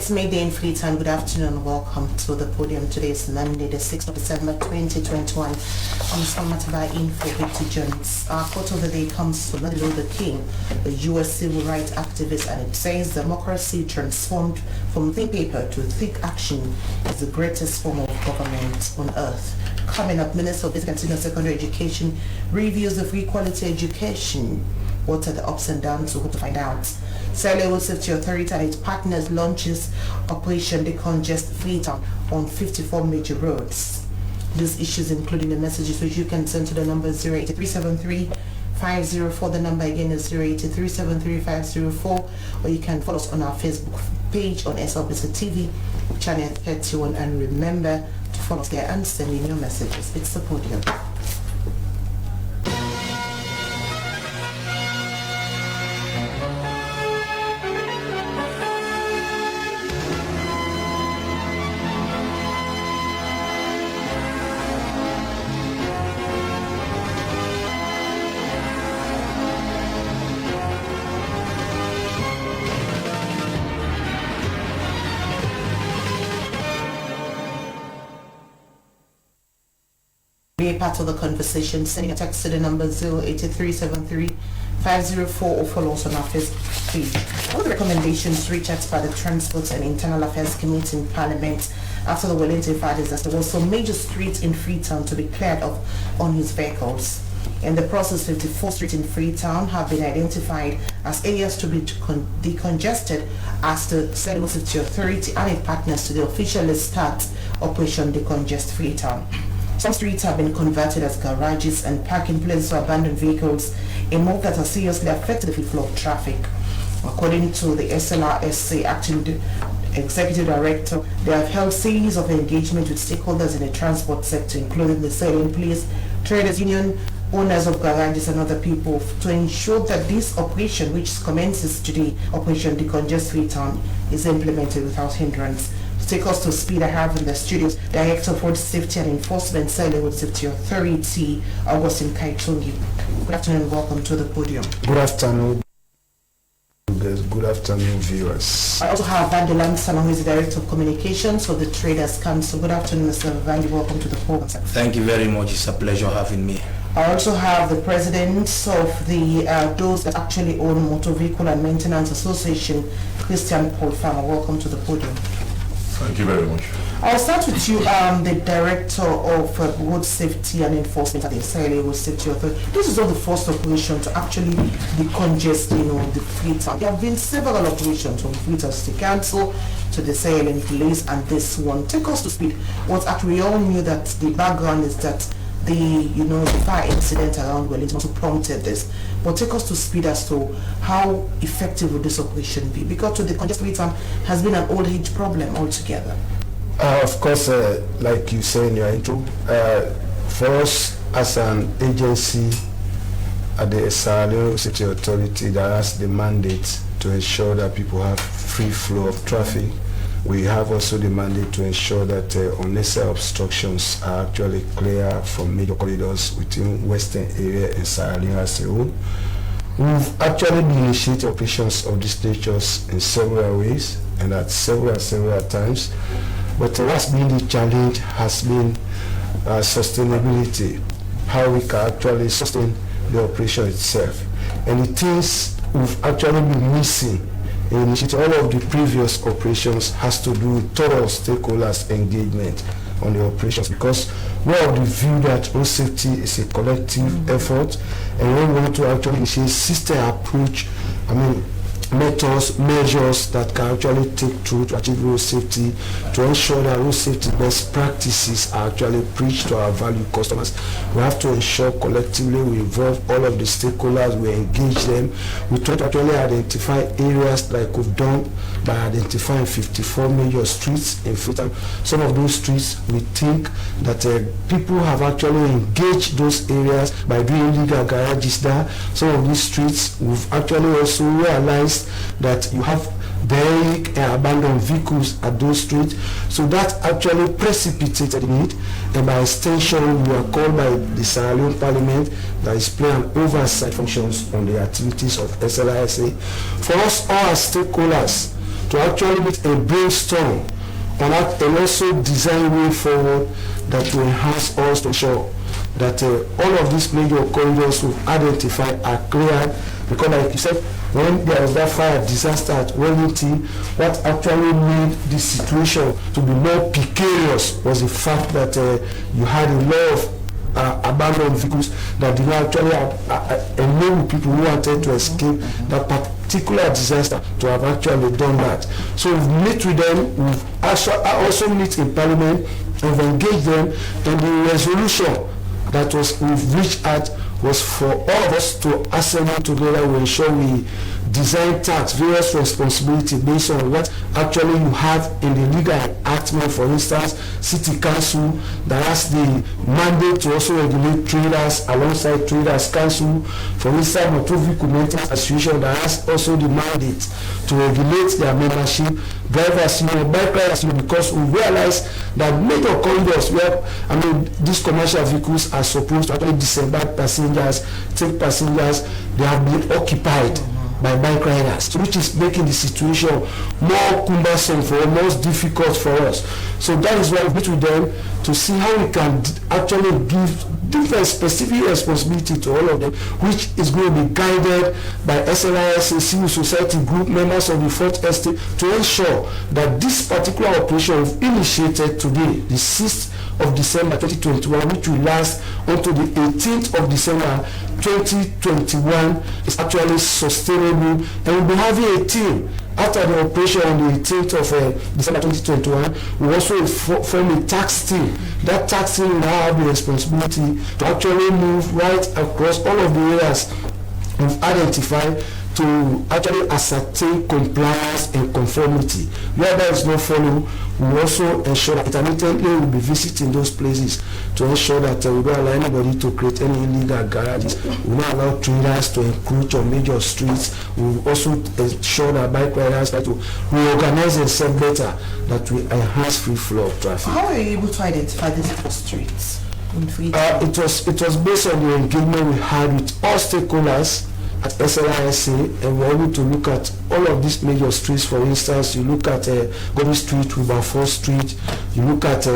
It's midday in Freetown. Good afternoon. Welcome to the podium. Today is Monday, the 6th of December, 2021. I'm Salmataba in for Victor Jones. Our quote of the day comes from Martin Luther King, a U.S. civil rights activist, and it says, "Democracy transformed from thin paper to thick action is the greatest form of government on earth." Coming up, Minister of Basic and Senior Secondary Education reviews of free quality education. What are the ups and downs? We're going to find out. Sierra Safety Authority and its partners launches Operation Decongest Freetown on 54 major roads. These issues, including the messages which you can send to the number 08373-504. The number again is 08373-504, or you can follow us on our Facebook page on SLBC TV, channel 31, and remember to follow us there and send in your messages. It's the podium. Be a part of the conversation, sending a text to the number 08373-504 or follow us on our Facebook page. One of the recommendations reached out by the Transport and Internal Affairs Committee in Parliament after the Wellington fire disaster was for major streets in Freetown to be cleared of unused vehicles. In the process, 54 streets in Freetown have been identified as areas to be decongested as the Sierra Safety Authority and its partners to the officially start Operation Decongest Freetown. Some streets have been converted as garages and parking places for abandoned vehicles, a move that has seriously affected the flow of traffic. According to the SLRSC Acting Executive Director, they have held series of engagement with stakeholders in the transport sector, including the selling police, traders union, owners of garages and other people, to ensure that this operation, which commences today, Operation Decongest Freetown, is implemented without hindrance. To take us to speed, I have in the studios Director of Road Safety and Enforcement, Sierra Road Safety Authority, Augustine Kaitungi. Good afternoon, welcome to the podium. Good afternoon. Good afternoon, viewers. I also have Vandelan Salon, who is the Director of Communications for the Traders Council. Good afternoon, Mr. Vandi. Welcome to the program. Thank you very much. It's a pleasure having me. I also have the President of the those that actually own Motor Vehicle and Maintenance Association, Christian Paul Farmer. Welcome to the podium. Thank you very much. I'll start with you, the Director of Road Safety and Enforcement at the Sierra Road Safety Authority. This is not the first operation to actually decongest, the Freetown. There have been several operations from Freetown City Council to the Sierra Police, and this one. Take us to speed. What actually we all knew that the background is that the fire incident around Wellington also prompted this. But take us to speed as to how effective would this operation be, because to the decongest Freetown has been an old age problem altogether. Of course, like you say in your intro, for us as an agency at the Sierra City Authority that has the mandate to ensure that people have free flow of traffic, we have also the mandate to ensure that unnecessary obstructions are actually clear from major corridors within western area in Sierra Leone as a whole. We've actually initiated operations of these natures in several ways and at several times. But what's been the challenge has been sustainability, how we can actually sustain the operation itself. And the things we've actually been missing in all of the previous operations has to do with thorough stakeholders engagement on the operations, because we have the view that road safety is a collective effort, and we want to actually initiate system approach, methods, measures that can actually take through to achieve road safety, to ensure that road safety best practices are actually preached to our valued customers. We have to ensure collectively we involve all of the stakeholders, we engage them. We try to actually identify areas like we've done by identifying 54 major streets in Freetown. Some of those streets we think that people have actually engaged those areas by doing legal garages there. Some of these streets we've actually also realized that you have derelict and abandoned vehicles at those streets, so that actually precipitated it, and by extension we are called by the Sierra Leone Parliament that is playing oversight functions on the activities of SLRSA for us all as stakeholders to actually meet a brainstorm on that and also design way forward that will enhance us to ensure that all of these major corridors we've identified are cleared, because like you said, when there was that fire disaster at Wellington, what actually made the situation to be more precarious was the fact that you had a lot of abandoned vehicles that did not actually enable people who wanted to escape that particular disaster to have actually done that. So we've met with them, we've also met in Parliament, and we've engaged them, and the resolution that we've reached at was for all of us to assemble together to ensure we design tax, various responsibility based on what actually you have in the legal enactment. For instance, City Council that has the mandate to also regulate traders alongside Traders Council. For instance, Motor Vehicle Maintenance Association that has also the mandate to regulate their membership. Drivers union, bike riders union, because we realize that major corridors where these commercial vehicles are supposed to actually disembark passengers, take passengers, they have been occupied by bike riders, which is making the situation more cumbersome for us, more difficult for us. So that is why we meet with them to see how we can actually give different specific responsibility to all of them, which is going to be guided by SLIS, civil society group, members of the Fourth Estate, to ensure that this particular operation we've initiated today, the 6th of December 2021, which will last until the 18th of December 2021, is actually sustainable, and we'll be having a team after the operation on the 18th of December 2021. We also form a tax team. That tax team will now have the responsibility to actually move right across all of the areas we've identified to actually ascertain compliance and conformity. Where there is no follow, we also ensure that intermittently we'll be visiting those places to ensure that we don't allow anybody to create any illegal garages. We don't allow traders to encroach on major streets. We also ensure that bike riders try to reorganize themselves better, that we enhance free flow of traffic. How are you able to identify these streets in Freetown? It was based on the engagement we had with all stakeholders at SLISA, and we're able to look at all of these major streets. For instance, you look at Gobi Street, Wilberforce Street, you look at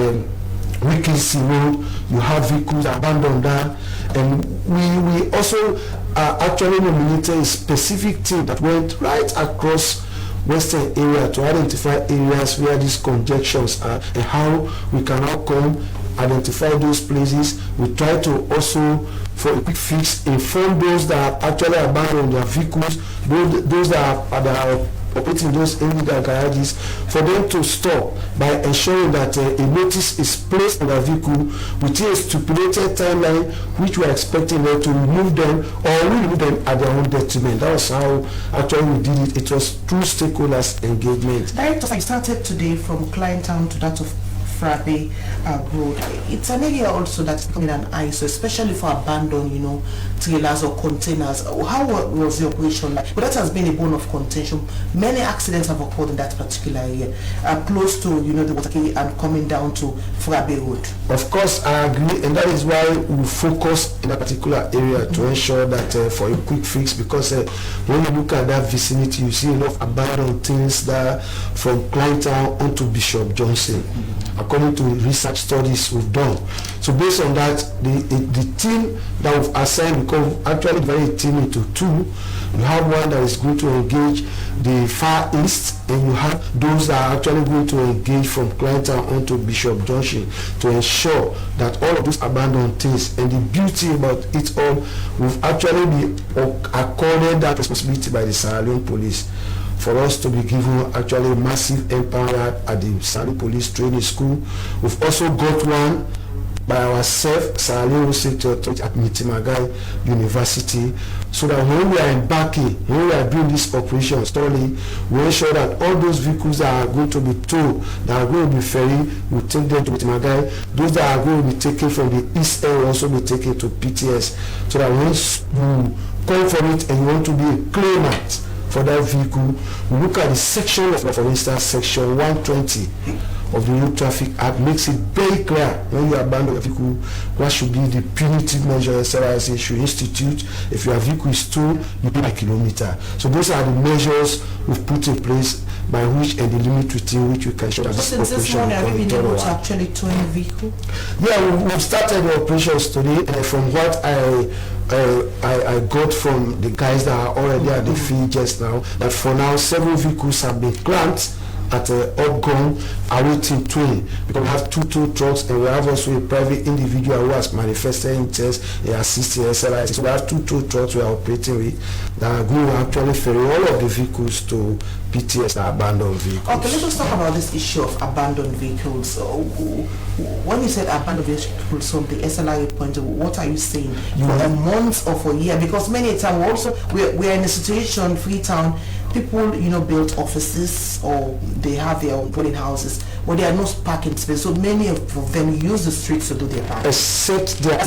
Wilkinson Road, you have vehicles abandoned there, and we also actually nominated a specific team that went right across Western area to identify areas where these congestions are and how we can now come identify those places. We try to also, for a quick fix, inform those that are actually abandoned their vehicles, those that are operating those illegal garages, for them to stop by ensuring that a notice is placed on their vehicle within a stipulated timeline, which we are expecting them to remove them, or we remove them at their own detriment. That was how actually we did it. It was through stakeholders engagement. Director, I started today from Freetown to that of Frappe Road. It's an area also that's becoming an ISO, especially for abandoned, trailers or containers. How was the operation like? But that has been a bone of contention. Many accidents have occurred in that particular area, close to the Waterkey and coming down to Frappe Road. Of course, I agree, and that is why we focus in a particular area to ensure that for a quick fix, because when you look at that vicinity, you see a lot of abandoned things there from Freetown onto Bishop Johnson. According to research studies we've done. So based on that, the team that we've assigned, because actually very team into two. You have one that is going to engage the Far East, and you have those that are actually going to engage from Freetown onto Bishop Junction to ensure that all of those abandoned things, and the beauty about it all, we've actually been accorded that responsibility by the Sierra Leone Police, for us to be given actually massive empowerment at the Sierra Leone Police Training School. We've also got one by ourselves, Sierra Leone State Authority at Mitimagai University, so that when we are embarking, when we are doing this operation thoroughly, we ensure that all those vehicles that are going to be towed, that are going to be ferried, we take them to Mitimagai. Those that are going to be taken from the East End will also be taken to PTS, so that once you come from it and you want to be a claimant for that vehicle, we look at the section of, for instance, section 120 of the Road Traffic Act makes it very clear when you abandon your vehicle what should be the punitive measure SLIC should institute. If your vehicle is towed, you pay by kilometer. So those are the measures we've put in place by which and the limit within which we can show that this since this operation morning, have you been able to thorough. actually tow a vehicle? Yeah, we've started the operations today, and from what I got from the guys that are already at the field just now, that for now 7 vehicles have been clamped at Upgon awaiting towing, because we have 2 tow trucks and we have also a private individual who has manifested interest in assisting SLIC. So we have 2 tow trucks we are operating with that are going to actually ferry all of the vehicles to PTS, the abandoned vehicles. Okay, let us talk about this issue of abandoned vehicles. When you said abandoned vehicles from the SLI point of view, what are you saying? For a month or for a year? Because many times we're in a situation, Freetown, people build offices or they have their own dwelling houses where there are no parking space. So many of them use the streets to do their parking. Except there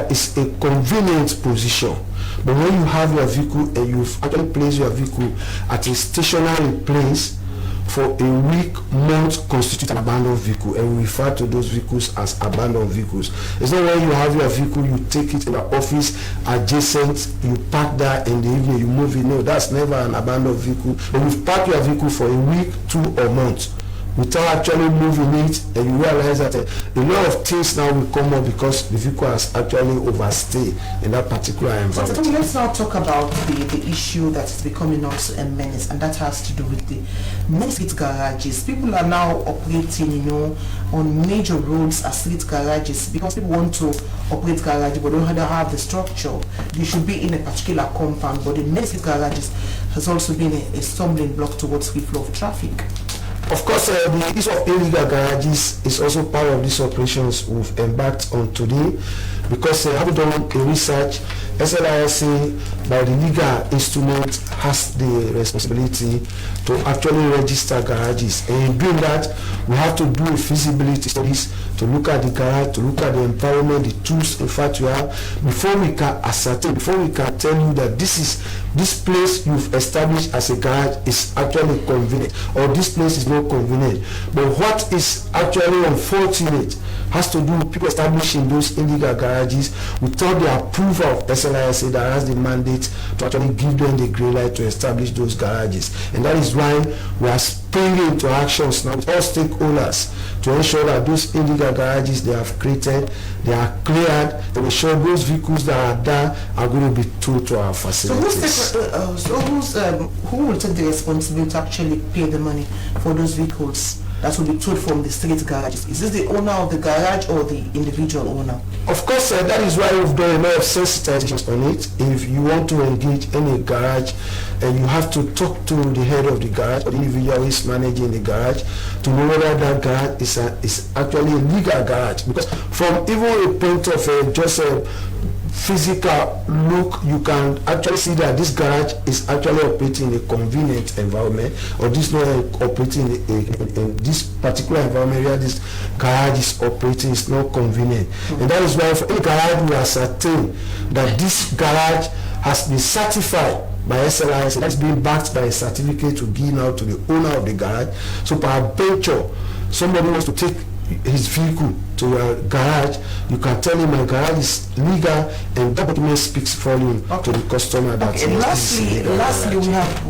is a convenient position. But when you have your vehicle and you've actually placed your vehicle at a stationary place for a week, month constitute an abandoned vehicle, and we refer to those vehicles as abandoned vehicles. It's not when you have your vehicle, you take it in the office adjacent, you park there in the evening, you move it. No, that's never an abandoned vehicle. But you've parked your vehicle for a week, 2 or months without actually moving it, and you realize that a lot of things now will come up because the vehicle has actually overstayed in that particular environment. So let's now talk about the issue that is becoming also a menace, and that has to do with the many street garages. People are now operating, on major roads as street garages because people want to operate garages but don't have the structure. They should be in a particular compound, but the many street garages has also been a stumbling block towards free flow of traffic. Of course, the issue of illegal garages is also part of these operations we've embarked on today, because having done a research, SLIC by the legal instrument has the responsibility to actually register garages, and in doing that we have to do a feasibility studies to look at the garage, to look at the environment, the tools in fact you have, before we can ascertain, before we can tell you that this place you've established as a garage is actually convenient or this place is not convenient. But what is actually unfortunate has to do with people establishing those illegal garages without the approval of SLIC that has the mandate to actually give them the green light to establish those garages. And that is why we are springing into actions now with all stakeholders to ensure that those illegal garages they have created, they are cleared, to ensure those vehicles that are there are going to be towed to our facilities. Who will take the responsibility to actually pay the money for those vehicles that will be towed from the street garages? Is this the owner of the garage or the individual owner? Of course, that is why we've done a lot of sensitization on it. If you want to engage any garage, you have to talk to the head of the garage or the individual who is managing the garage to know whether that garage is actually a legal garage. Because from even a point of just a physical look, you can actually see that this garage is actually operating in a convenient environment, or this not operating in this particular environment where this garage is operating is not convenient. And that is why for a garage we ascertain that this garage has been certified by SLIC, that's being backed by a certificate to give out to the owner of the garage. So peradventure somebody wants to take his vehicle to a garage, you can tell him my garage is legal, and that document speaks volume to the customer. That lastly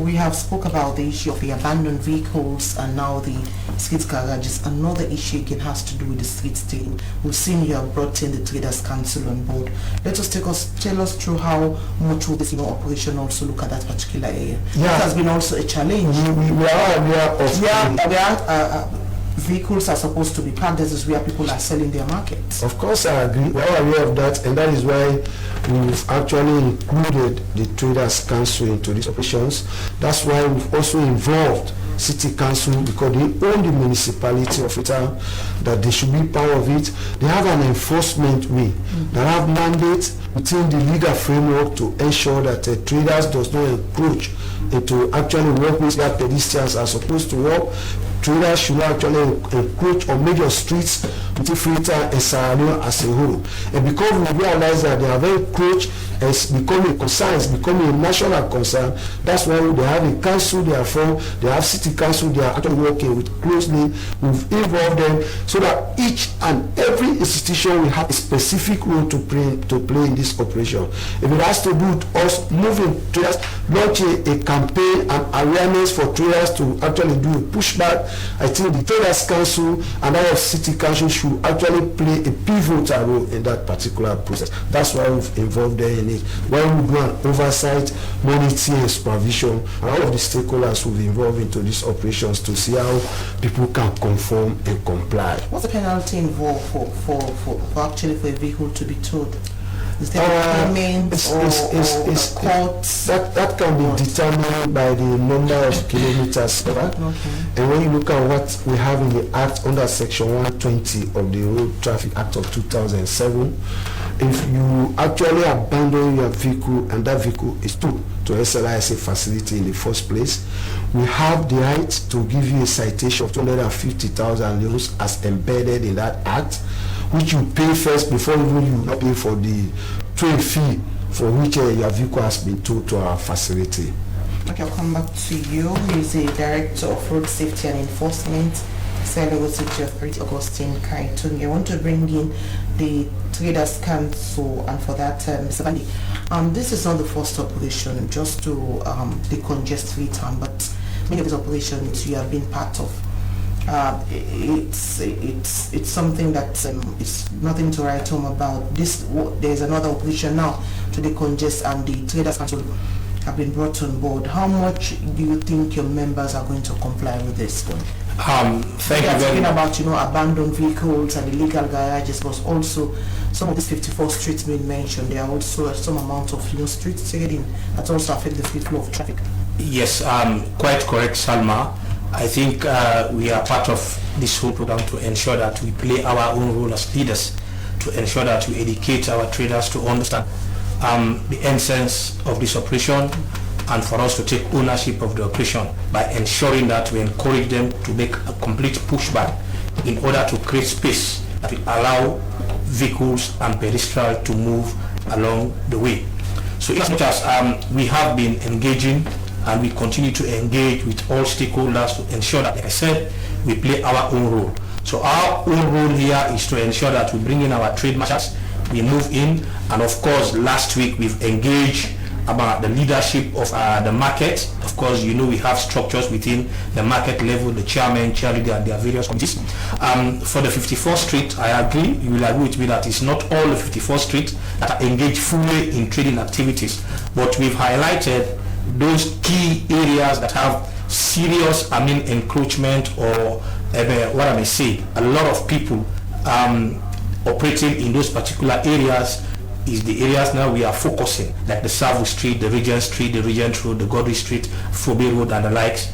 we have spoke about the issue of the abandoned vehicles and now the street garages. Another issue again has to do with the street staying. We've seen you have brought in the Traders Council on board. Tell us through how much will this operation also look at that particular area. Yeah. It has been also a challenge. We are aware of vehicles are supposed to be parked. This is where people are selling their markets. Of course, I agree. We are aware of that, and that is why we've actually included the Traders Council into these operations. That's why we've also involved City Council, because they own the municipality of Freetown, that they should be part of it. They have an enforcement wing that have mandates within the legal framework to ensure that traders does not encroach into actually workplace where pedestrians are supposed to walk. Traders should actually encroach on major streets within Freetown and Sierra Leone as a whole. And because we realize that they have encroached It's becoming a concern, it's becoming a national concern. That's why they have a council they are from, they have city council they are actually working with closely. We've involved them so that each and every institution will have a specific role to play in this operation. If it has to do with us moving traders, launch a campaign and awareness for traders to actually do a pushback, I think the Traders Council and our city council should actually play a pivotal role in that particular process. That's why we've involved them in it. When we do an oversight, monitoring, supervision, and all of the stakeholders will be involved into these operations to see how people can conform and comply. What's the penalty involved for actually for a vehicle to be towed? Is there a payment or court? That can be determined by the number of kilometers covered. Okay. And when you look at what we have in the Act under Section 120 of the Road Traffic Act of 2007, if you actually abandon your vehicle and that vehicle is towed to SLISA facility in the first place, we have the right to give you a citation of 250,000 euros as embedded in that act, which you pay first before even you pay for the toll fee for which your vehicle has been towed to our facility. Okay, I'll come back to you. He's a Director of Road Safety and Enforcement, Road Safety Authority, Augustine Kaitung. I want to bring in the Traders Council, and for that, Mr. Bandi, this is not the first operation just to decongest Freetown, but many of these operations you have been part of. It's something that it's nothing to write home about. There's another operation now to decongest, and the Traders Council have been brought on board. How much do you think your members are going to comply with this one? Thank you very much. About abandoned vehicles and illegal garages, but also some of these 54 streets being mentioned. There are also some amount of street trading that also affect the free flow of traffic. Yes, quite correct, Salma. I think we are part of this whole program to ensure that we play our own role as leaders, to ensure that we educate our traders to understand the essence of this operation, and for us to take ownership of the operation by ensuring that we encourage them to make a complete pushback in order to create space that will allow vehicles and pedestrians to move along the way. So as much as we have been engaging and we continue to engage with all stakeholders to ensure that, like I said, we play our own role. So our own role here is to ensure that we bring in our trade marshals, we move in, and of course last week we've engaged about the leadership of the market. Of course, we have structures within the market level, the chairman, chairleader, and their various committees. For the 54th Street, I agree, you will agree with me that it's not all the 54th Street that are engaged fully in trading activities, but we've highlighted those key areas that have serious encroachment, or what I may say, a lot of people operating in those particular areas is the areas now we are focusing, like the Savo Street, the Regent Street, the Regent Road, the Godry Street, Fobe Road, and the likes.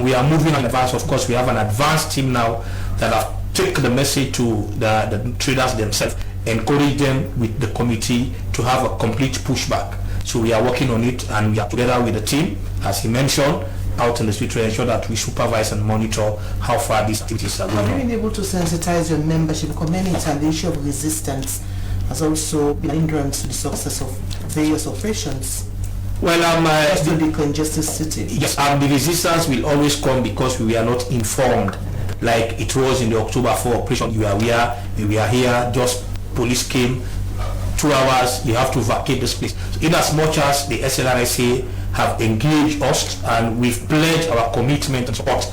We are moving in advance. Of course, we have an advanced team now that have taken the message to the traders themselves, encourage them with the committee to have a complete pushback. So we are working on it, and we are together with the team, as he mentioned, out in the street to ensure that we supervise and monitor how far these activities are going on. Have you been able to sensitize your membership? Because many times the issue of resistance has also been an hindrance to the success of various operations. Well, just to decongest the city. Yes, the resistance will always come because we were not informed, like it was in the October 4 operation. We were here, just police came, 2 hours, you have to vacate this place. So in as much as the SLRSA have engaged us, and we've pledged our commitment and support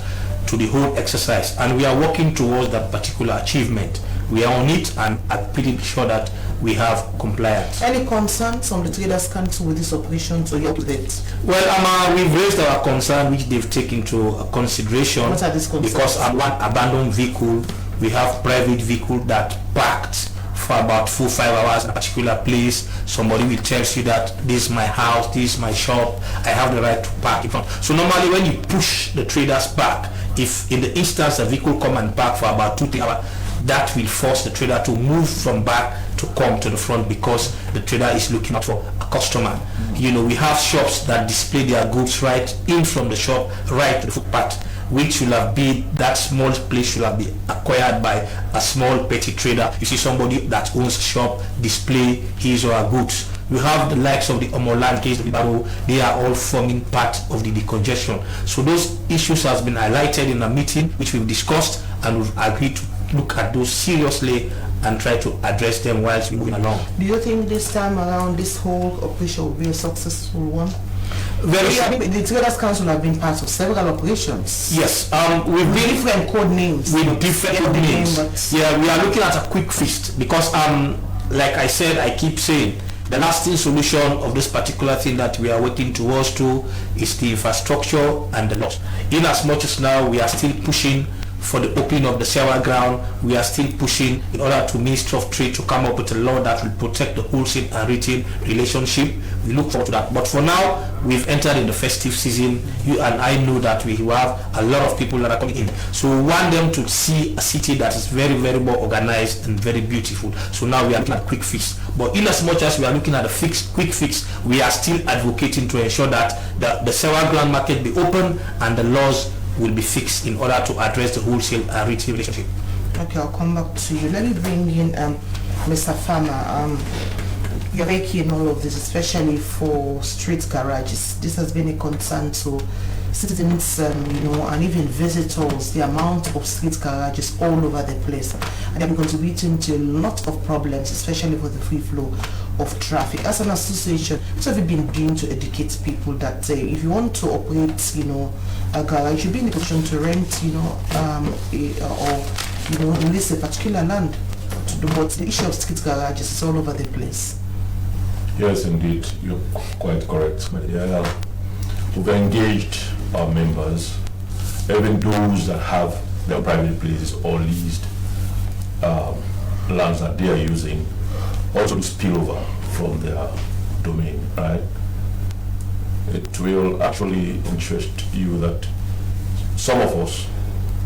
to the whole exercise, and we are working towards that particular achievement. We are on it, and I'm pretty sure that we have compliance. Any concerns from the Traders Council with this operation to your date? Well, we've raised our concern, which they've taken into consideration. What are these concerns? Because one abandoned vehicle, we have private vehicle that parked for about 4-5 hours in a particular place. Somebody will tell you that this is my house, this is my shop, I have the right to park in front. So normally when you push the traders back, if in the instance the vehicle come and park for about 2-3 hours, that will force the trader to move from back to come to the front, because the trader is looking out for a customer. We have shops that display their goods right in from the shop right to the footpath, which should have been, that small place should have been acquired by a small petty trader. You see somebody that owns a shop display his or her goods You have the likes of the Omoland case, the Baro, they are all forming part of the decongestion. So those issues has been highlighted in a meeting which we've discussed, and we've agreed to look at those seriously and try to address them whilst we're moving along. Do you think this time around this whole operation will be a successful one? The Traders Council have been part of several operations. Yes, we've been different code names. With different code names. Yeah, we are looking at a quick fix because, like I said, I keep saying, the lasting solution of this particular thing that we are working towards to is the infrastructure and the laws. In as much as now we are still pushing for the opening of the Sewa ground, we are still pushing in order to Ministry of Trade to come up with a law that will protect the wholesale and retail relationship. We look forward to that. But for now, we've entered in the festive season. You and I know that we have a lot of people that are coming in. So we want them to see a city that is very, very well organized and very beautiful. So now we are looking at quick fix. But in as much as we are looking at a quick fix, we are still advocating to ensure that the Sewa ground market be open and the laws will be fixed in order to address the wholesale and retail relationship. Okay, I'll come back to you. Let me bring in Mr. Farmer. You're very keen in all of this, especially for street garages. This has been a concern to citizens, and even visitors. The amount of street garages all over the place, and they're contributing to a lot of problems, especially for the free flow of traffic. As an association, what have you been doing to educate people that if you want to operate, a garage, you should be in a position to rent, or lease a particular land to do? But the issue of street garages is all over the place. Yes, indeed, you're quite correct. Yeah, we've engaged our members, even those that have their private places or leased lands that they are using, also to spill over from their domain, right? It will actually interest you that some of us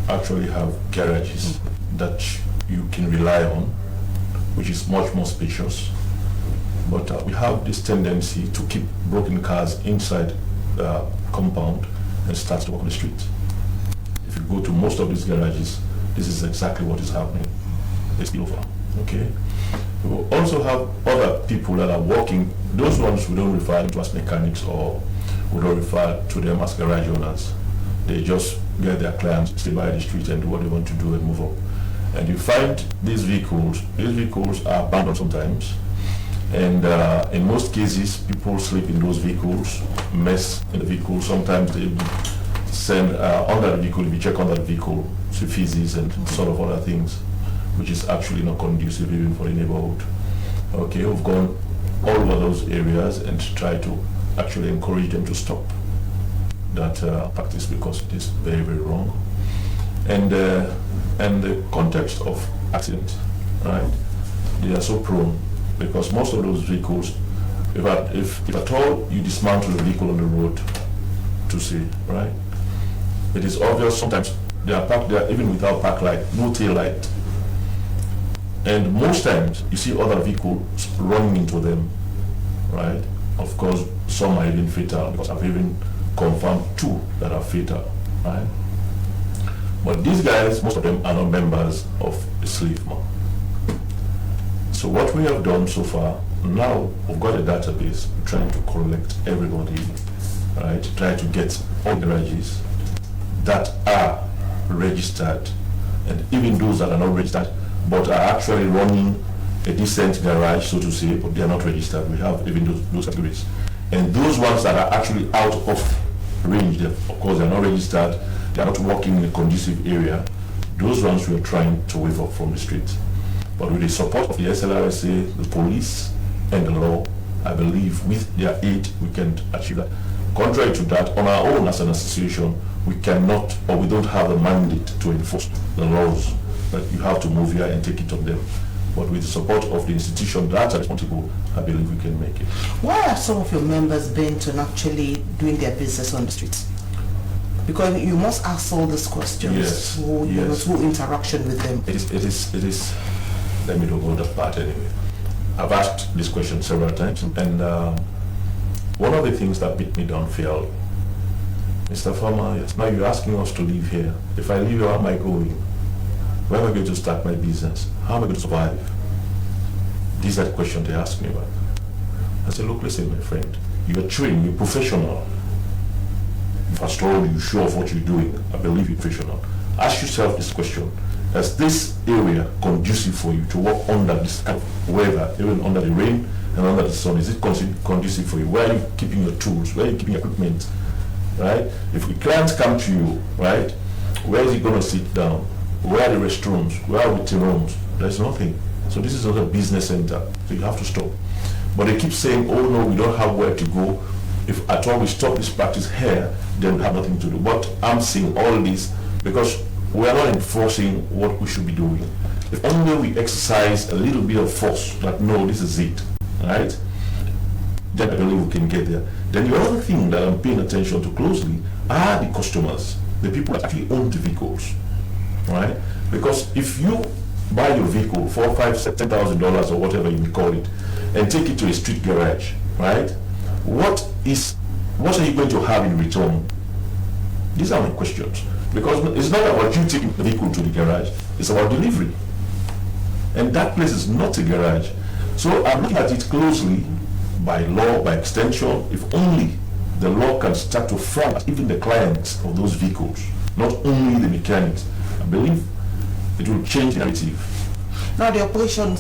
actually have garages that you can rely on, which is much more spacious. But we have this tendency to keep broken cars inside the compound and start to walk on the street. If you go to most of these garages, this is exactly what is happening. They spill over, okay? We also have other people that are working. Those ones we don't refer to as mechanics, or we don't refer to them as garage owners. They just get their clients, stay by the street and do what they want to do and move up. And you find these vehicles are abandoned sometimes. And in most cases, people sleep in those vehicles, mess in the vehicle. Sometimes they send under the vehicle, if you check under the vehicle, see feces and sort of other things, which is actually not conducive even for the neighborhood. Okay, we've gone all over those areas and try to actually encourage them to stop that practice, because it is very, very wrong. And the context of accident, right? They are so prone, because most of those vehicles, if at all you dismantle the vehicle on the road to see, right? It is obvious sometimes they are parked there even without park light, no tail light. And most times you see other vehicles running into them, right? Of course, some are even fatal, because I've even confirmed 2 that are fatal, right? But these guys, most of them are not members of the slave mob. So what we have done so far, now we've got a database trying to collect everybody, right? Try to get all garages that are registered, and even those that are not registered but are actually running a decent garage, so to say, but they are not registered. We have even those categories. And those ones that are actually out of range, of course they are not registered, they are not working in a conducive area, those ones we are trying to waive off from the street. But with the support of the SLRSA, the police, and the law, I believe with their aid we can achieve that. Contrary to that, on our own as an association, we cannot, or we don't have a mandate to enforce the laws that you have to move here and take it on them. But with the support of the institution that are responsible, I believe we can make it. Why are some of your members bent on actually doing their business on the streets? Because you must ask all these questions. Yes. Through interaction with them. It is. Let me don't go that part anyway. I've asked this question several times, and one of the things that beat me down fell, Mr. Farmer, yes, now you're asking us to live here. If I leave here, where am I going? Where am I going to start my business? How am I going to survive? These are the questions they ask me about. I said, look, listen, my friend, you're trained, you're professional. First of all, you're sure of what you're doing. I believe you're professional. Ask yourself this question. Is this area conducive for you to work under this kind of weather, even under the rain and under the sun? Is it conducive for you? Where are you keeping your tools? Where are you keeping your equipment? Right? If the clients come to you, right, where is he going to sit down? Where are the restrooms? Where are the rooms? There's nothing. So this is not a business center. So you have to stop. But they keep saying, oh no, we don't have where to go. If at all we stop this practice here, then we have nothing to do. But I'm seeing all this because we are not enforcing what we should be doing. If only we exercise a little bit of force that no, this is it, right? Then I believe we can get there. Then the other thing that I'm paying attention to closely are the customers, the people that actually own the vehicles, right? Because if you buy your vehicle for $5,000, $10,000 or whatever you may call it, and take it to a street garage, right? What are you going to have in return? These are my questions. Because it's not about you taking the vehicle to the garage, it's about delivery. And that place is not a garage. So I'm looking at it closely by law, by extension, if only the law can start to frown at even the clients of those vehicles, not only the mechanics. I believe it will change the narrative. Now the operation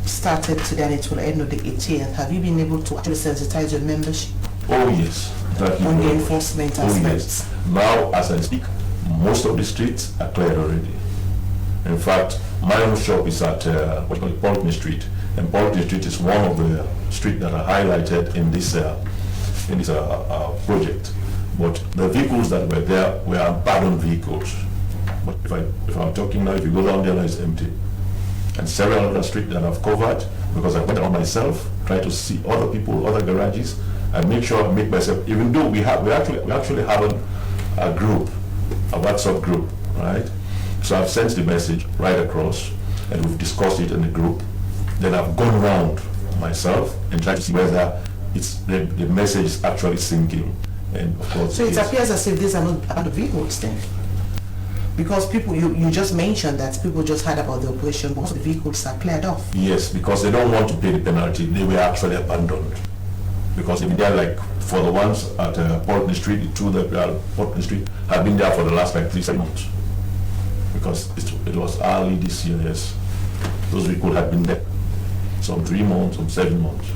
started today and it will end on the 18th. Have you been able to actually sensitize your membership? Oh yes. On the enforcement aspects? Yes. Now as I speak, most of the streets are cleared already. In fact, my own shop is at Polytechnic Street, and Polytechnic Street is one of the streets that are highlighted in this project. But the vehicles that were there were abandoned vehicles. But if I'm talking now, if you go down there, it's empty. And several other streets that I've covered, because I went around myself, trying to see other people, other garages, and make sure I make myself. Even though we actually have a group, a WhatsApp group, right? So I've sent the message right across, and we've discussed it in the group. Then I've gone around myself and tried to see whether the message is actually sinking. And of course, so it appears as if these are not other vehicles then. Because people, you just mentioned that people just heard about the operation, most of the vehicles are cleared off. Yes, because they don't want to pay the penalty. They were actually abandoned. Because they've been there, like, for the ones at Polytechnic Street, the two that were at Polytechnic Street, have been there for the last like 3 months. Because it was early this year, yes. Those vehicles had been there. Some 3 months, some 7 months.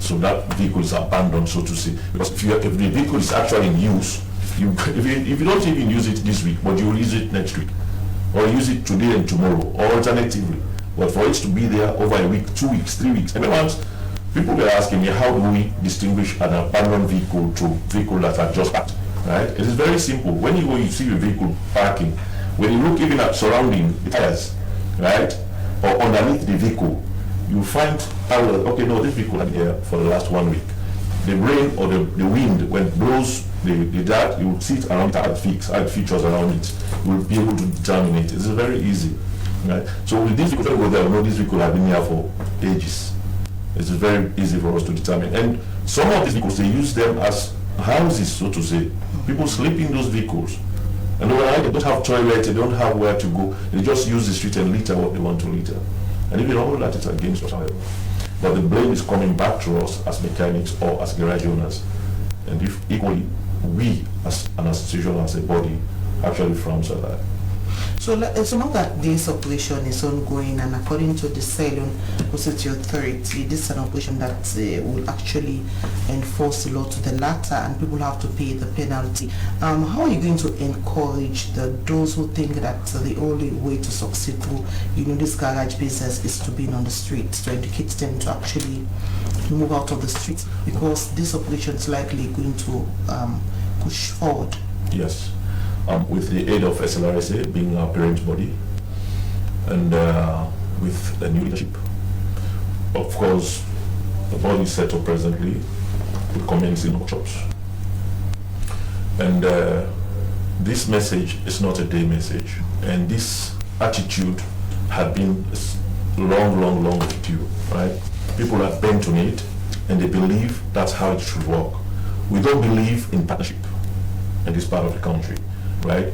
So that vehicle is abandoned, so to say. Because if the vehicle is actually in use, if you don't even use it this week, but you will use it next week, or use it today and tomorrow, or alternatively. But for it to be there over a week, 2 weeks, 3 weeks, and once people were asking me, how do we distinguish an abandoned vehicle to vehicle that are just parked? Right? It is very simple. When you go, you see a vehicle parking. When you look even at surrounding the tires, right, or underneath the vehicle, you find out, okay, no, this vehicle has been here for the last 1 week. The rain or the wind, when it blows the dirt, you will see it around it, add features around it. You will be able to determine it. It's very easy. Right? So with this vehicle, go there, no, this vehicle has been here for ages. It's very easy for us to determine. And some of these vehicles, they use them as houses, so to say. People sleep in those vehicles. And they don't have toilet, they don't have where to go. They just use the street and litter what they want to litter. And even all that is against us, however. But the blame is coming back to us as mechanics or as garage owners. And if equally, we as an association, as a body, actually frowns at that. So now that this operation is ongoing, and according to the LEONE City Authority, this is an operation that will actually enforce the law to the latter, and people have to pay the penalty. How are you going to encourage those who think that the only way to succeed through this garage business is to be on the street, to educate them to actually move out of the street, because this operation is likely going to push forward? Yes. With the aid of SLRSA being our parent body, and with the new leadership. Of course, the body is set up presently with commencing workshops. And this message is not a day message, and this attitude has been long overdue, right? People are bent on it, and they believe that's how it should work. We don't believe in partnership in this part of the country. Right?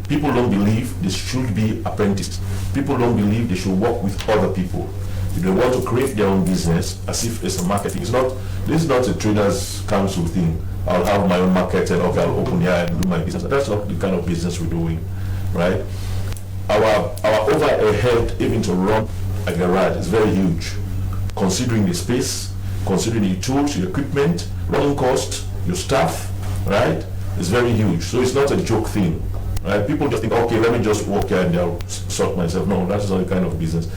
People don't believe they should be apprenticed. People don't believe they should work with other people. If they want to create their own business as if it's a marketing, this is not a traders council thing. I'll have my own market and okay, I'll open here and do my business. That's not the kind of business we're doing, right? Our overhead even to run a garage is very huge, considering the space, considering the tools, your equipment, running cost, your staff, right? It's very huge. So it's not a joke thing, right? People just think, okay, let me just walk here and I'll sort myself. No, that's not the kind of business.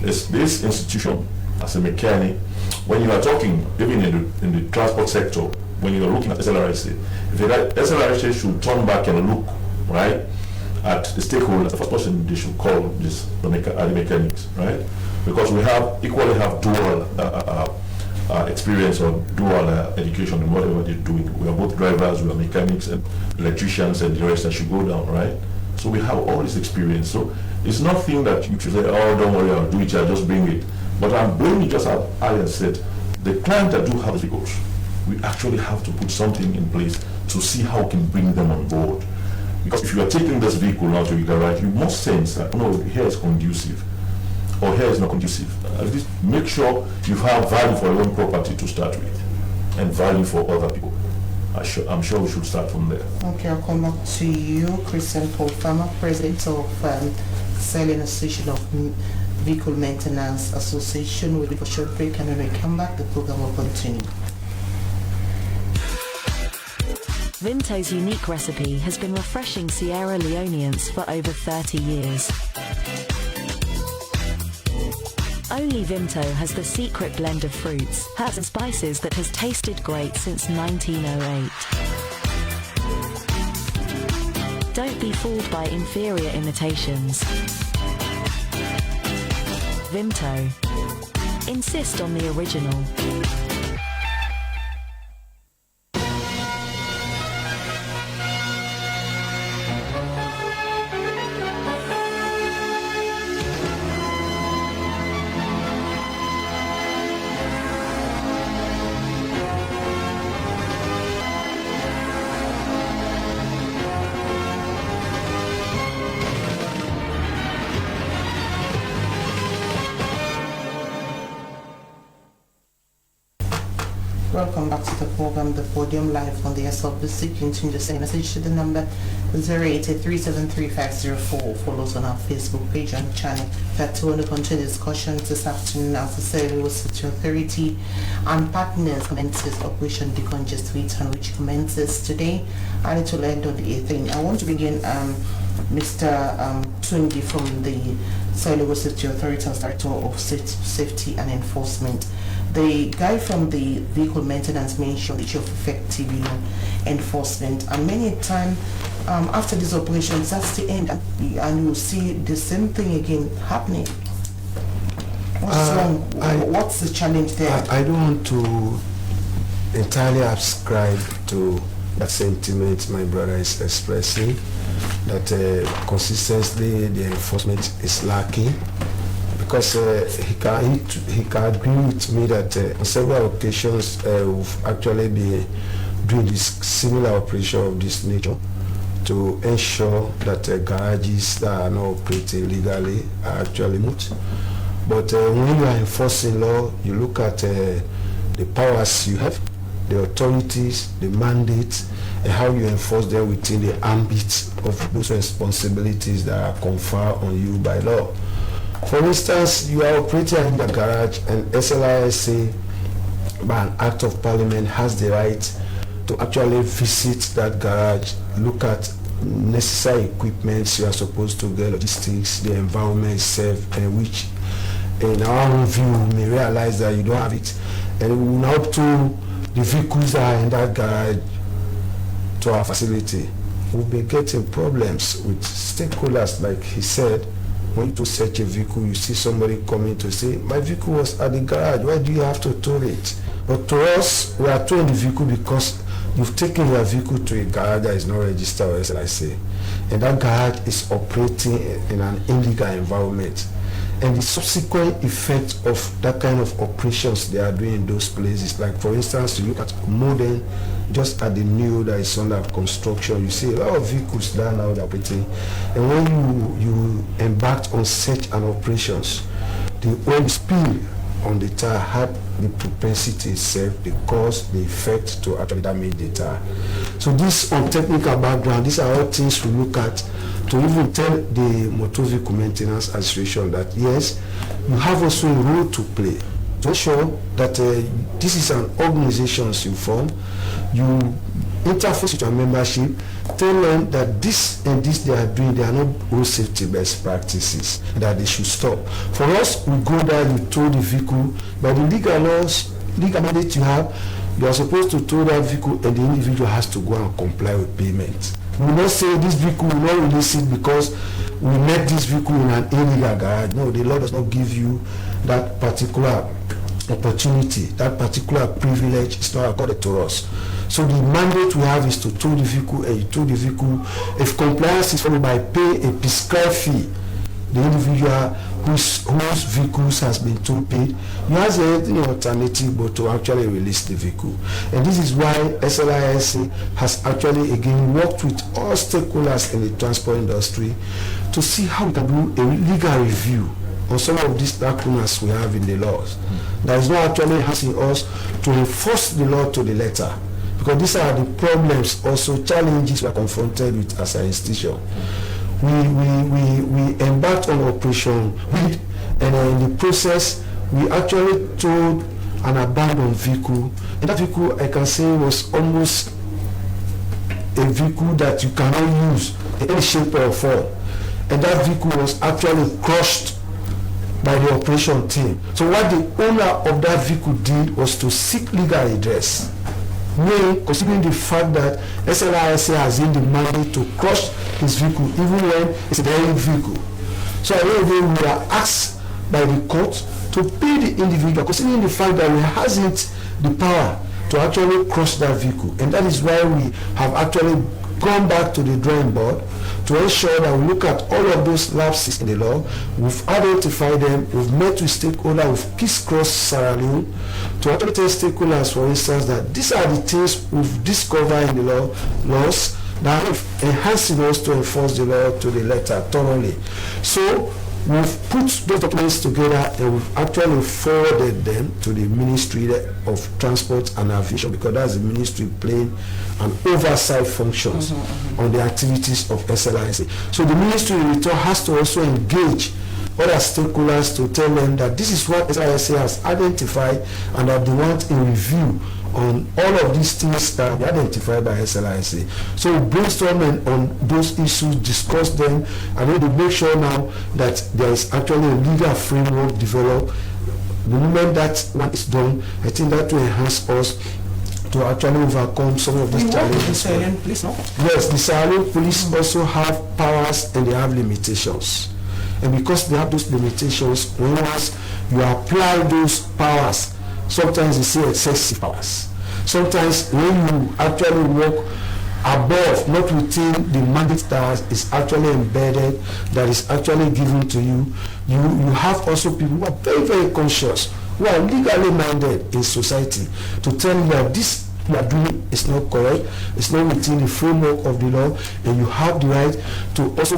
It's this institution, as a mechanic, when you are talking, even in the transport sector, when you are looking at SLRSA, if the SLRSA should turn back and look, right, at the stakeholders, the first person they should call this the mechanics, right? Because we equally have dual experience or dual education in whatever they're doing. We are both drivers, we are mechanics and electricians and the rest that should go down, right? So we have all this experience. So it's nothing that you should say, oh, don't worry, I'll do it, I'll just bring it. But I'm bringing, just as I said, the client that do have the goals, we actually have to put something in place to see how we can bring them on board. Because if you are taking this vehicle now to your garage, you must sense that, no, here is conducive, or here is not conducive. At least make sure you have value for your own property to start with, and value for other people. I'm sure we should start from there. Okay, I'll come back to you, Christian Paul Farmer, President of Selling Association of Vehicle Maintenance Association. We'll be for a short break, and when we come back, the program will continue. Vimto's unique recipe has been refreshing Sierra Leoneans for over 30 years. Only Vimto has the secret blend of fruits, herbs and spices that has tasted great since 1908. Don't be fooled by inferior imitations. Vimto. Insist on the original. Welcome back to the program, The Podium, live on the SLBC. Continue to send message to the number 088373504. Follow us on our Facebook page and channel. That to want to continue discussions this afternoon as the Sierra City Authority and partners commences Operation Decongest Freetown, which commences today and it will end on the 18th. I want to begin Mr. Tungi from the Sierra City Authority as Director of Safety and Enforcement. The guy from the vehicle maintenance mentioned the issue of effective enforcement, and many times after these operations, that's the end, and you see the same thing again happening. What's wrong? What's the challenge there? I don't want to entirely ascribe to that sentiment my brother is expressing, that consistently the enforcement is lacking. Because he can agree with me that on several occasions we've actually been doing this similar operation of this nature to ensure that garages that are not operating legally are actually moved. But when you are enforcing law, you look at the powers you have, the authorities, the mandates, and how you enforce them within the ambit of those responsibilities that are conferred on you by law. For instance, you are operating in the garage and SLRSA, by an act of parliament, has the right to actually visit that garage, look at necessary equipment you are supposed to get, logistics, the environment itself, and which in our own view we may realize that you don't have it. And we will now to the vehicles that are in that garage to our facility. We'll be getting problems with stakeholders, like he said. When you search a vehicle, you see somebody coming to say, my vehicle was at the garage, why do you have to tow it? But to us, we are towing the vehicle because you've taken your vehicle to a garage that is not registered, or as I say. And that garage is operating in an illegal environment. And the subsequent effect of that kind of operations they are doing in those places, like for instance, you look at Modern, just at the new that is under construction, you see a lot of vehicles there now that are operating. And when you embarked on such an operations, the oil spill on the tire had the propensity itself, the cause, the effect to actually damage the tire. So this on technical background, these are all things we look at to even tell the Motor Vehicle Maintenance Association that yes, you have also a role to play to ensure that this is an organization you form, you interface with your membership, tell them that this and this they are doing, they are not road safety best practices, that they should stop. For us, we go there, you tow the vehicle, by the legal laws, legal mandate you have, you are supposed to tow that vehicle and the individual has to go and comply with payment. We will not say this vehicle will not release it because we met this vehicle in an illegal garage. No, the law does not give you that particular opportunity, that particular privilege is not accorded to us. So the mandate we have is to tow the vehicle, and you tow the vehicle. If compliance is followed by pay a prescribed fee, the individual whose vehicles has been towed paid, you have any alternative but to actually release the vehicle. And this is why SLISA has actually again worked with all stakeholders in the transport industry to see how we can do a legal review on some of these lacunas we have in the laws. That is not actually asking us to enforce the law to the letter, because these are the problems, also challenges we are confronted with as an institution. We embarked on operation with, and in the process we actually towed an abandoned vehicle, and that vehicle I can say was almost a vehicle that you cannot use in any shape or form, and that vehicle was actually crushed by the operation team. So what the owner of that vehicle did was to seek legal redress, considering the fact that SLISA has in the mandate to crush his vehicle even when it's a derelict vehicle. So at the end of the day, we are asked by the court to pay the individual, considering the fact that he hasn't the power to actually crush that vehicle. And that is why we have actually gone back to the drawing board to ensure that we look at all of those lapses in the law. We've identified them, we've met with stakeholders, we've crisscrossed Sierra Leone to actually tell stakeholders, for instance, that these are the things we've discovered in the laws that are enhancing us to enforce the law to the letter thoroughly. So we've put those documents together and we've actually forwarded them to the Ministry of Transport and Aviation, because that's the ministry playing an oversight functions on the activities of SLISA. So the ministry in return has to also engage other stakeholders to tell them that this is what SLISA has identified and that they want a review on all of these things that are identified by SLISA. So brainstorming on those issues, discuss them, and then to make sure now that there is actually a legal framework developed. The moment that one is done, I think that will enhance us to actually overcome some of these challenges. Police, no? Yes, the Sierra Leone police also have powers and they have limitations. And because they have those limitations, once you apply those powers, sometimes you see excessive powers. Sometimes when you actually work above, not within the mandate that is actually embedded, that is actually given to you, you have also people who are very, very conscious, who are legally minded in society, to tell you that this you are doing is not correct, it's not within the framework of the law, and you have the right to also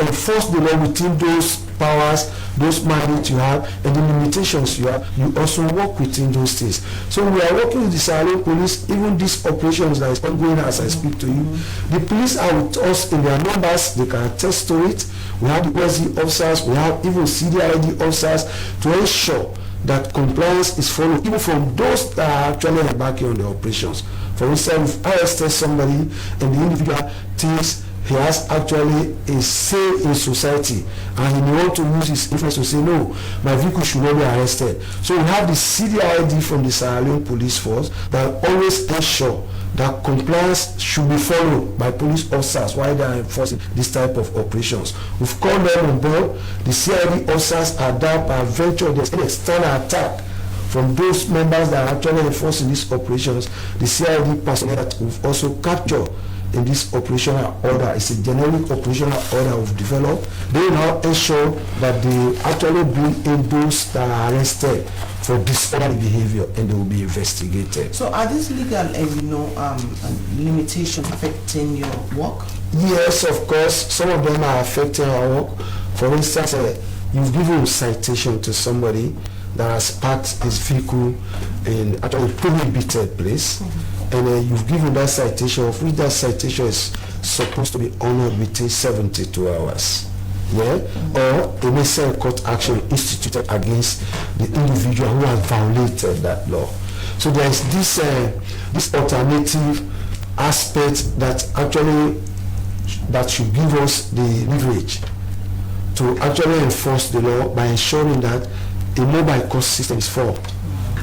enforce the law within those powers, those mandates you have, and the limitations you have. You also work within those things. So we are working with the Sierra Leone police, even these operations that is ongoing as I speak to you. The police are with us in their numbers, they can attest to it. We have the OSD officers, we have even CDID officers to ensure that compliance is followed, even from those that are actually embarking on the operations. For instance, if I arrested somebody and the individual thinks he has actually a say in society and he may want to use his influence to say, no, my vehicle should not be arrested. So we have the CDID from the Sierra Leone police force that always ensure that compliance should be followed by police officers while they are enforcing this type of operations. We've called them on board. The CID officers are there by venture. There's an external attack from those members that are actually enforcing these operations. The CID personnel that we've also captured in this operational order, it's a generic operational order we've developed. They now ensure that they actually bring in those that are arrested for disorderly behavior and they will be investigated. So are these legal limitations affecting your work? Yes, of course. Some of them are affecting our work. For instance, you've given citation to somebody that has parked his vehicle in actually a prohibited place, and you've given that citation, of which that citation is supposed to be honored within 72 hours. Yeah, or a necessary court action instituted against the individual who has violated that law. So there is this alternative aspect that should give us the leverage to actually enforce the law by ensuring that a mobile court system is formed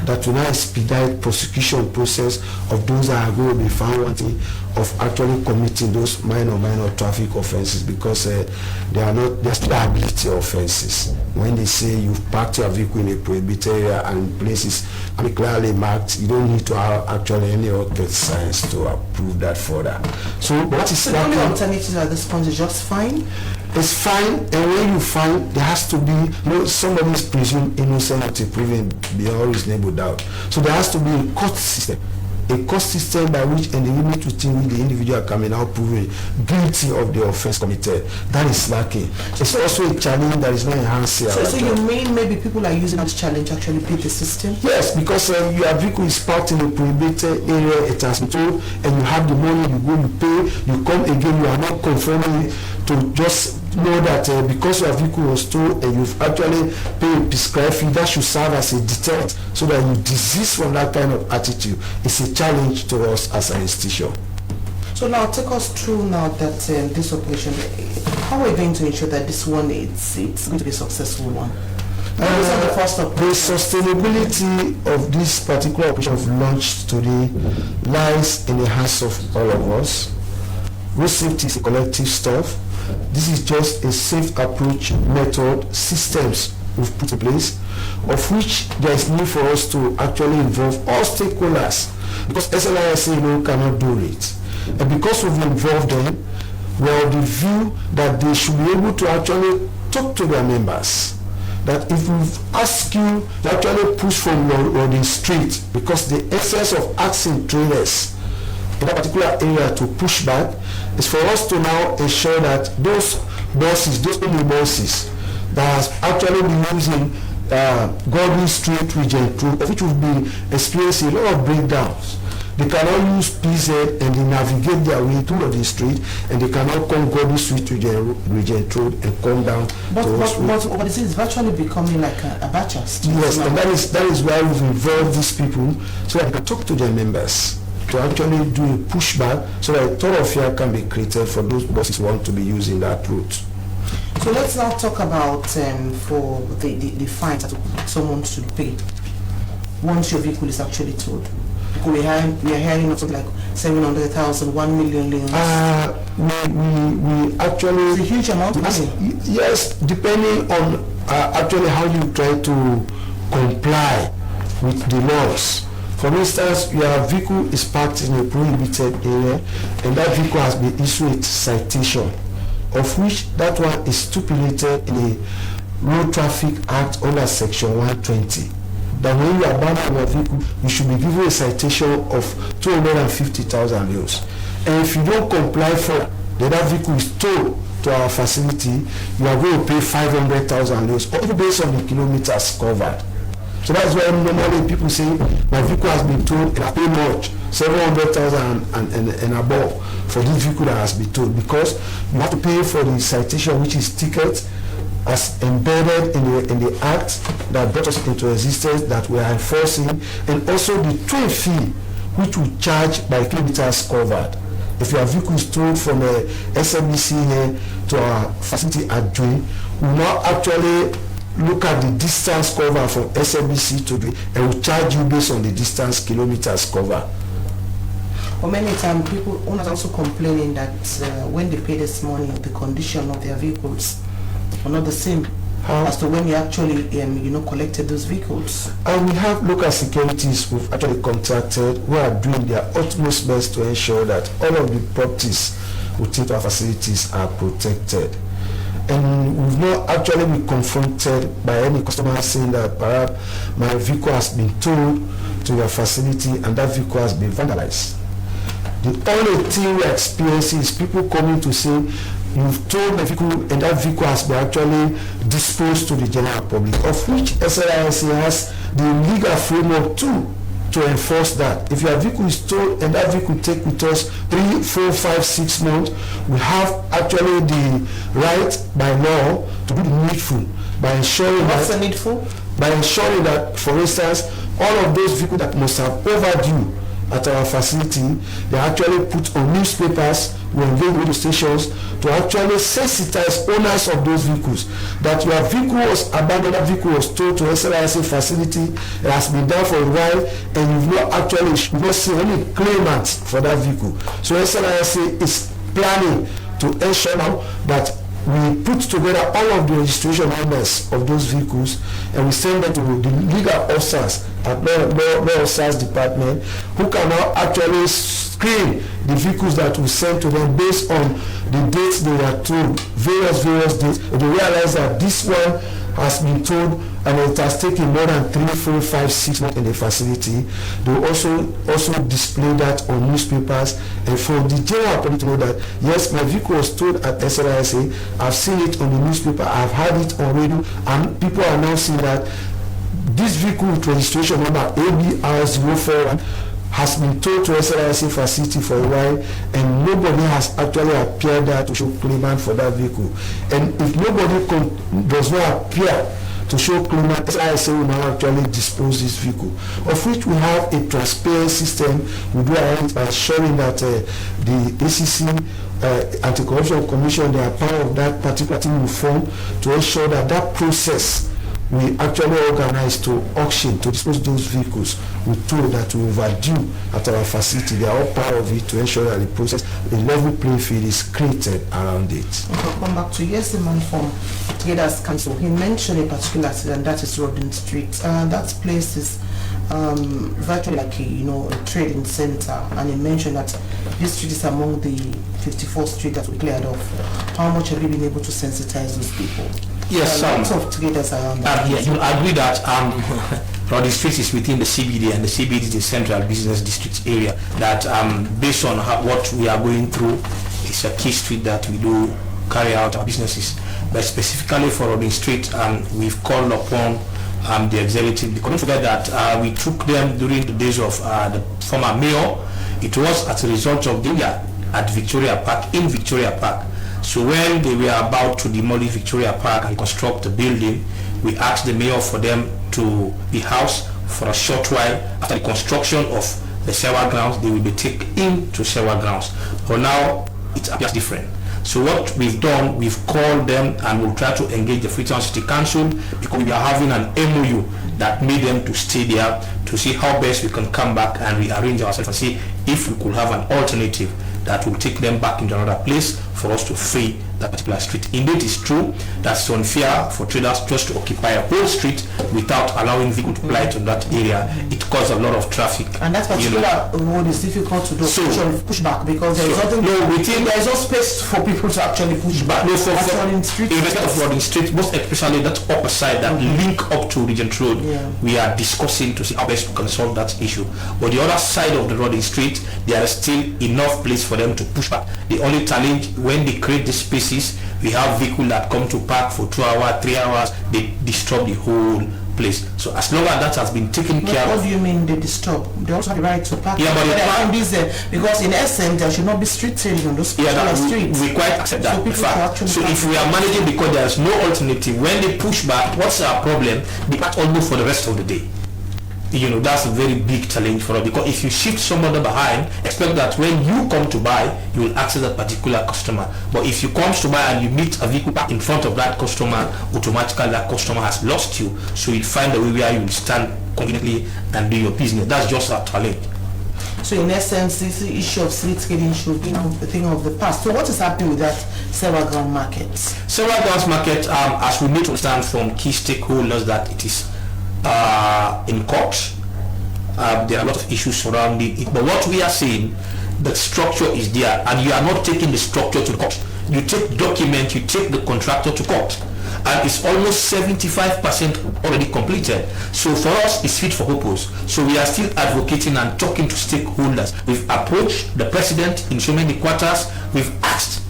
that will now expedite prosecution process of those that are going to be found wanting of actually committing those minor traffic offenses, because they are still ability offenses. When they say you've parked your vehicle in a prohibited area and places clearly marked, you don't need to have actually any rocket science to approve that further. So what is the only alternative at this point is just fine? It's fine, and when you find, there has to be, somebody is presumed innocent until proven beyond reasonable doubt. So there has to be a court system by which, and the limit within which the individual can be now proven guilty of the offense committed. That is lacking. It's also a challenge that is not enhanced here. So you mean maybe people are using this challenge actually beat the system? Yes, because your vehicle is parked in a prohibited area, it has been told, and you have the money, you go, you pay, you come again, you are not conforming to just know that because your vehicle was stolen and you've actually paid a prescribed fee, that should serve as a deterrent so that you desist from that kind of attitude. It's a challenge to us as an institution. So now take us through now that this operation, how are we going to ensure that this one it's going to be a successful one? The sustainability of this particular operation of launch today lies in the hands of all of us. Road safety is a collective stuff. This is just a safe approach method, systems we've put in place, of which there is need for us to actually involve all stakeholders, because SLISA cannot do it. And because we've involved them, we are of the view that they should be able to actually talk to their members. That if we've asked you to actually push from the street, because the essence of asking traders in that particular area to push back is for us to now ensure that those buses, those buses that has actually been using Golden Street region, which will be experiencing a lot of breakdowns. They cannot use PZ and they navigate their way through the street, and they cannot come Golden Street region road and come down. But it is virtually becoming like a batch. Yes, and that is why we've involved these people so that they can talk to their members, to actually do a pushback so that a thoroughfare can be created for those buses who want to be using that route. So let's now talk about for the fines that someone should pay once your vehicle is actually towed. We are hearing of something like 700,000, 1 million leones. We actually... It's a huge amount of money. Yes, depending on actually how you try to comply with the laws. For instance, your vehicle is parked in a prohibited area and that vehicle has been issued a citation, of which that one is stipulated in the Road Traffic Act under Section 120. That when you abandon your vehicle, you should be given a citation of 250,000 euros. And if you don't comply for that vehicle is towed to our facility, you are going to pay 500,000 euros, only based on the kilometers covered. So that's why normally people say my vehicle has been towed and I pay much, 700,000 and above for this vehicle that has been towed, because you have to pay for the citation, which is ticket as embedded in the act that brought us into existence that we are enforcing, and also the toll fee which we charge by kilometers covered. If your vehicle is towed from a SMBC here to our facility at Dwayne, we will now actually look at the distance covered from SMBC to Dwayne and we charge you based on the distance kilometers covered. Well, many times people owners also complaining that when they pay this money, the condition of their vehicles are not the same as to when you actually collected those vehicles. And we have local securities who've actually contracted, who are doing their utmost best to ensure that all of the properties within our facilities are protected. And we've not actually been confronted by any customer saying that perhaps my vehicle has been towed to your facility and that vehicle has been vandalized. The only thing we're experiencing is people coming to say you've told the vehicle, and that vehicle has been actually disposed to the general public, of which SLIC has the legal framework to enforce that. If your vehicle is told and that vehicle take with us 3, 4, 5, 6 months, we have actually the right by law to do the needful by ensuring What's the needful? By ensuring that, for instance, all of those vehicles that must have overdue at our facility, they actually put on newspapers, we engage radio stations to actually sensitize owners of those vehicles that your vehicle was abandoned, that vehicle was towed to SLIC facility, it has been there for a while, and you've not seen any claimants for that vehicle. So SLIC is planning to ensure now that we put together all of the registration numbers of those vehicles and we send them to the legal officers at law officers department, who can now actually screen the vehicles that we send to them based on the dates they were told, various dates. They realize that this one has been told and it has taken more than 3, 4, 5, 6 months in the facility. They will also display that on newspapers, and for the general public to know that yes, my vehicle was told at SLIC, I've seen it on the newspaper, I've heard it on radio, and people are now seeing that this vehicle with registration number ABR041 has been told to SLIC facility for a while, and nobody has actually appeared there to show claimant for that vehicle. And if nobody does not appear to show claimant, SLIC will now actually dispose this vehicle, of which we have a transparent system. We do it by ensuring that the ACC, Anti-Corruption Commission, they are part of that particular team we form to ensure that that process we actually organize to auction to dispose those vehicles. We told that we overdue at our facility. They are all part of it to ensure that the process, a level playing field is created around it. I'll come back to yes, the man from Traders Council. He mentioned a particular accident, that is Rodin Street. That place is virtually like a trading center, and he mentioned that this street is among the 54 streets that we cleared off. How much have you been able to sensitize those people? Yes, lots of traders around that. Yeah, you agree that Rodin Street is within the CBD, and the CBD is the Central Business District area. That based on what we are going through, it's a key street that we do carry out our businesses. But specifically for Rodin Street, we've called upon the executive. Don't forget that we took them during the days of the former mayor. It was as a result of the at Victoria Park, in Victoria Park. So when they were about to demolish Victoria Park and construct the building, we asked the mayor for them to be housed for a short while. After the construction of the Sewa grounds, they will be taken into Sewa grounds. But now it appears different. So what we've done, we've called them and we'll try to engage the Freetown City Council, because we are having an MOU that made them to stay there to see how best we can come back and rearrange ourselves and see if we could have an alternative that will take them back into another place for us to free that particular street. Indeed, it's true that it's unfair for traders just to occupy a whole street without allowing vehicles to fly to that area. It causes a lot of traffic. And that particular road is difficult to do push back, because there is no space for people to actually push back. No, for in respect of Rodin Street, most especially that upper side that link up to Regent Road, we are discussing to see how best we can solve that issue. But the other side of the Rodin Street, there is still enough place for them to push back. The only challenge, when they create the spaces, we have vehicles that come to park for 2 hours, 3 hours, they disturb the whole place. So as long as that has been taken care of. What do you mean they disturb? They also have the right to park. Yeah, but because in essence there should not be street trading on those streets. We quite accept that. So if we are managing because there is no alternative, when they push back, what's our problem? They park almost for the rest of the day. That's a very big challenge for us, because if you shift someone behind, expect that when you come to buy, you will access that particular customer. But if you come to buy and you meet a vehicle in front of that customer, automatically that customer has lost you. So you'll find a way where you will stand conveniently and do your business. That's just our challenge. So in essence, this issue of street trading should be a thing of the past. So what is happening with that Sewa ground market? Sewa ground market, as we need to understand from key stakeholders, that it is in court. There are a lot of issues surrounding it, but what we are saying, the structure is there, and you are not taking the structure to the court. You take document, you take the contractor to court, and it's almost 75% already completed. So for us, it's fit for purpose. So we are still advocating and talking to stakeholders. We've approached the president in so many quarters. We've asked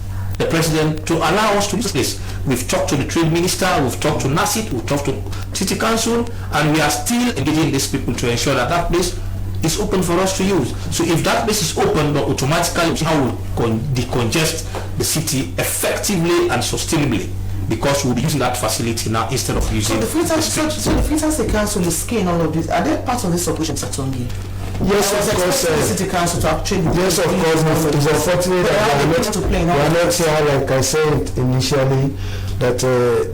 the president to allow us to use this. We've talked to the trade minister, we've talked to NASIT, we've talked to city council, and we are still engaging these people to ensure that that place is open for us to use. So if that place is open, but automatically how we decongest the city effectively and sustainably, because we'll be using that facility now instead of using the Freetown City Council is key in all of this. Are they part of this operation, Satongi? Yes, of course. The City Council to actually. Yes, of course. It's unfortunate that we are not here, like I said initially, that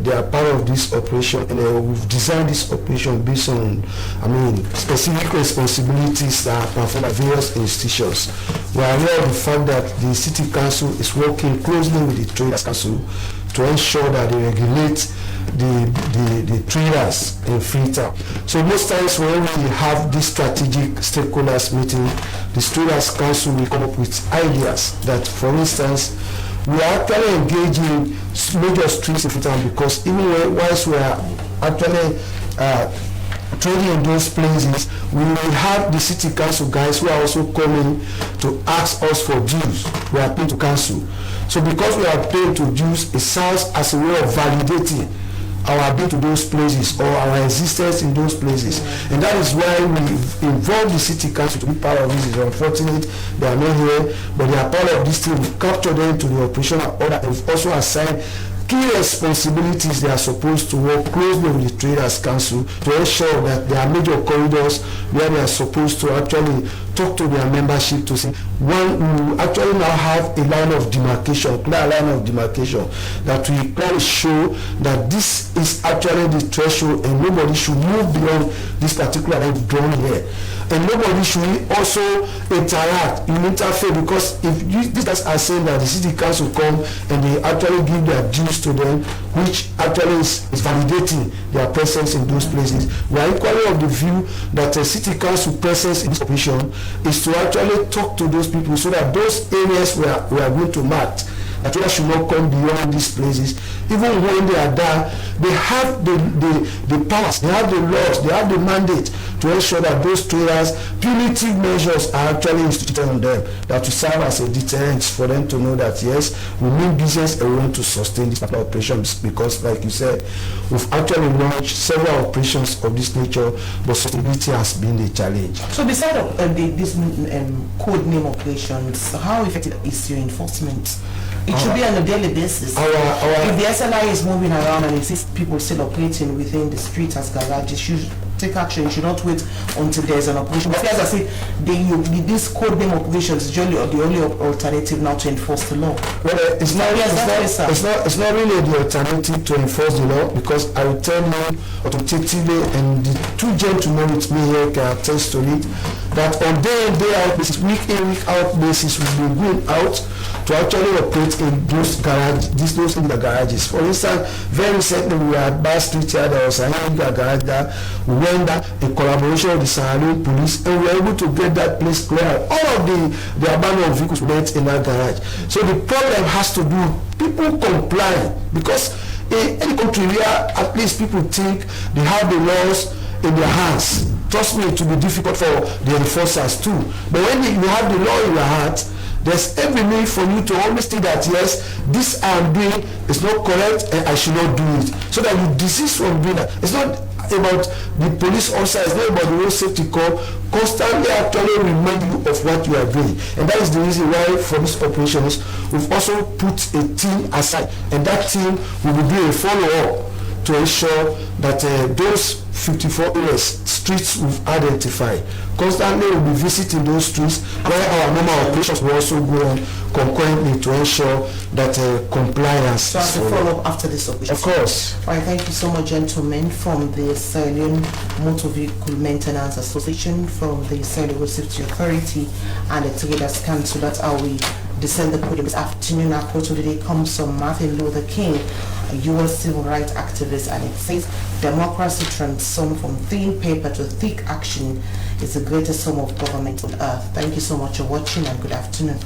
they are part of this operation, and we've designed this operation based on, specific responsibilities that are performed by various institutions. We are aware of the fact that the City Council is working closely with the Traders Council to ensure that they regulate the traders in Freetown. So most times when we have this strategic stakeholders meeting, the Traders Council will come up with ideas that, for instance, we are actually engaging major streets in Freetown, because even whilst we are actually trading in those places, we will have the City Council guys who are also coming to ask us for dues. We are paying to council. So because we are paying to dues, it serves as a way of validating our bid to those places or our existence in those places. And that is why we involve the City Council to be part of this. It's unfortunate they are not here, but they are part of this team. We capture them to the operational order, and we've also assigned key responsibilities. They are supposed to work closely with the Traders Council to ensure that there are major corridors where they are supposed to actually talk to their membership to say, one, we actually now have a line of demarcation, clear line of demarcation, that we clearly show that this is actually the threshold and nobody should move beyond this particular line drawn here. And nobody should also interfere, because if these guys are saying that the City Council come and they actually give their dues to them, which actually is validating their presence in those places. We are equally of the view that the City Council presence in this operation is to actually talk to those people so that those areas we are going to mark, that they should not come beyond these places. Even when they are there, they have the powers, they have the laws, they have the mandate to ensure that those traders, punitive measures are actually instituted on them, that to serve as a deterrent for them to know that yes, we mean business and we want to sustain this particular operation, because like you said, we've actually launched several operations of this nature, but sustainability has been the challenge. So besides these code name operations, how effective is your enforcement? It should be on a daily basis. If the SLI is moving around and it sees people still operating within the street as garages, you should take action. You should not wait until there's an operation. But as I say, these code name operations is usually the only alternative now to enforce the law. Well, it's not really the alternative to enforce the law, because I will tell you authoritatively, and the two gentlemen with me here can attest to it, that on day in, day out basis, week in, week out basis, we've been going out to actually operate in those garages. For instance, very recently we were at Bar Street here, there was a garage there. We went there in collaboration with the Sahara police, and we were able to get that place clear. All of the abandoned vehicles went in that garage. So the problem has to do people comply, because in any country where at least people think they have the laws in their hands, trust me, it will be difficult for the enforcers too. But when you have the law in your heart, there's every need for you to always think that yes, this I am doing is not correct and I should not do it, so that you desist from doing that. It's not about the police officer, it's not about the road safety corps constantly actually remind you of what you are doing. And that is the reason why for these operations we've also put a team aside, and that team will be doing a follow-up to ensure that those 54 areas, streets we've identified, constantly we'll be visiting those streets where our normal operations will also go on concurrently to ensure that compliance. So as a follow-up after this operation. Of course. All right, thank you so much, gentlemen, from the LEONE Motor Vehicle Maintenance Association, from the Road Safety Authority, and the Traders Council. That's how we descend the podium this afternoon. Our quote today comes from Martin Luther King, a U.S. civil rights activist, and it says, "Democracy transformed from thin paper to thick action is the greatest form of government on earth." Thank you so much for watching, and good afternoon.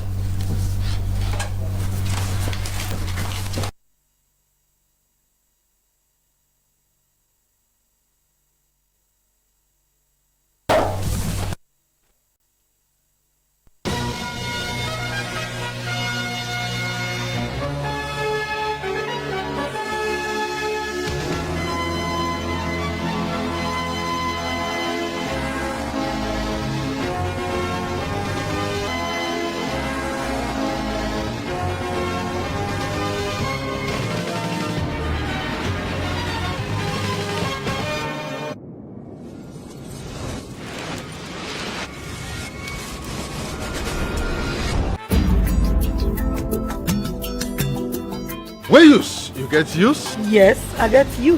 Where use? You get use? Yes, I get you.